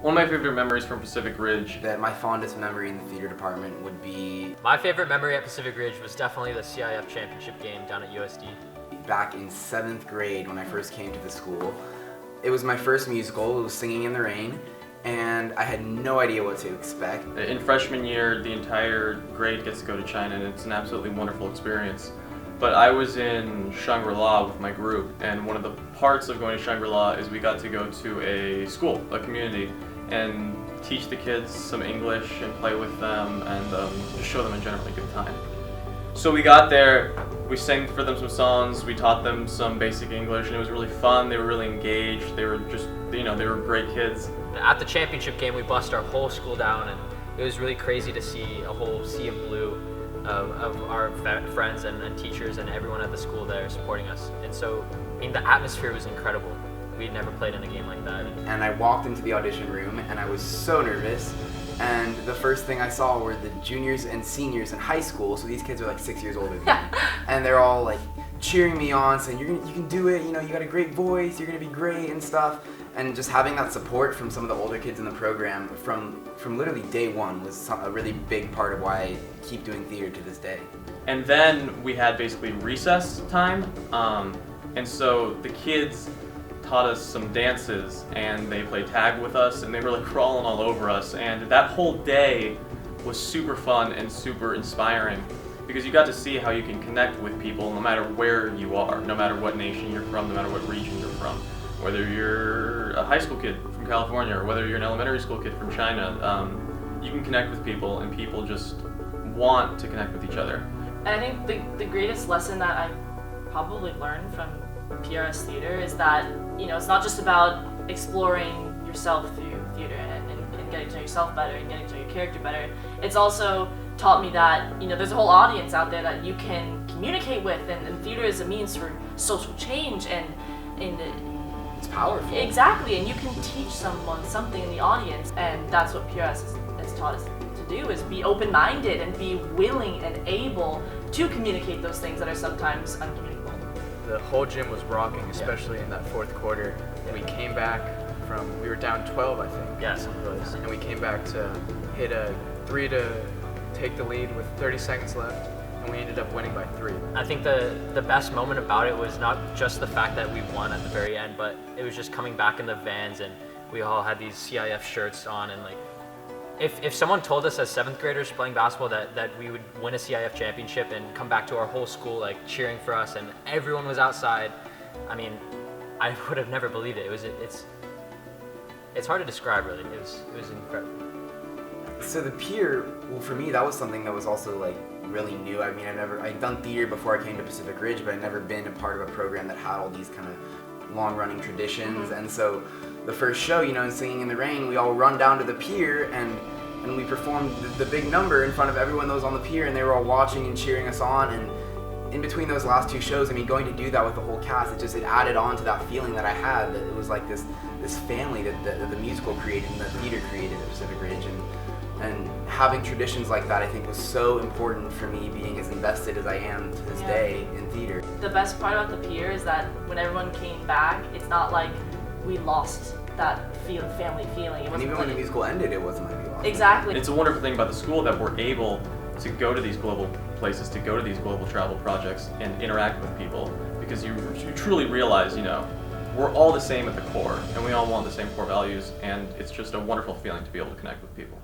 One of my favorite memories from Pacific Ridge. That my fondest memory in the theater department would be My favorite memory at Pacific Ridge was definitely the CIF championship game down at USD. back in 7th grade when I first came to the school. It was my first musical. It was Singing in the Rain, and I had no idea what to expect. In freshman year, the entire grade gets to go to China, and it's an absolutely wonderful experience. But I was in Shangri-La with my group, and one of the parts of going to Shangri-La is we got to go to a school, a community, and teach the kids some English and play with them and just show them a generally good time. So we got there, we sang for them some songs, we taught them some basic English, and it was really fun. They were really engaged. They were just, they were great kids. At the championship game, we bussed our whole school down, and it was really crazy to see a whole sea of blue of our friends and teachers and everyone at the school there supporting us. And so, I mean, the atmosphere was incredible. We'd never played in a game like that. And I walked into the audition room, and I was so nervous. And the first thing I saw were the juniors and seniors in high school, so these kids are like 6 years older than me. And they're all like cheering me on, saying, you can do it, you got a great voice, you're gonna be great and stuff. And just having that support from some of the older kids in the program from literally day one was a really big part of why I keep doing theater to this day. And then we had basically recess time, and so the kids taught us some dances, and they played tag with us, and they were like crawling all over us, and that whole day was super fun and super inspiring because you got to see how you can connect with people no matter where you are, no matter what nation you're from, no matter what region you're from. Whether you're a high school kid from California or whether you're an elementary school kid from China, you can connect with people, and people just want to connect with each other. And I think the greatest lesson that I probably learned from PRS theater is that, it's not just about exploring yourself through theater and getting to know yourself better and getting to know your character better. It's also taught me that, there's a whole audience out there that you can communicate with, and theater is a means for social change and It's powerful. Exactly, and you can teach someone something in the audience, and that's what PRS has taught us to do, is be open-minded and be willing and able to communicate those things that are sometimes uncommunicable. The whole gym was rocking, especially in that fourth quarter. We came back we were down 12, I think. Yes, it was. And we came back to hit a 3 to take the lead with 30 seconds left, and we ended up winning by 3. I think the best moment about it was not just the fact that we won at the very end, but it was just coming back in the vans, and we all had these CIF shirts on, and like, if someone told us as 7th graders playing basketball that we would win a CIF championship and come back to our whole school like cheering for us and everyone was outside, I mean, I would have never believed it. It's hard to describe, really. It was incredible. So the pier, well, for me, that was something that was also like really new. I mean, I'd done theater before I came to Pacific Ridge, but I'd never been a part of a program that had all these kind of long-running traditions. And so the first show, in Singing in the Rain, we all run down to the pier and we performed the big number in front of everyone that was on the pier, and they were all watching and cheering us on. And in between those last 2 shows, I mean, going to do that with the whole cast, it added on to that feeling that I had, that it was like this family that the musical created and the theater created at Pacific Ridge. And having traditions like that, I think, was so important for me, being as invested as I am to this day in theater. The best part about the pier is that when everyone came back, it's not like we lost that family feeling. And even when the musical ended, it wasn't like we lost. Exactly. It's a wonderful thing about the school that we're able to go to these global places, to go to these global travel projects and interact with people, because you truly realize, we're all the same at the core, and we all want the same core values, and it's just a wonderful feeling to be able to connect with people.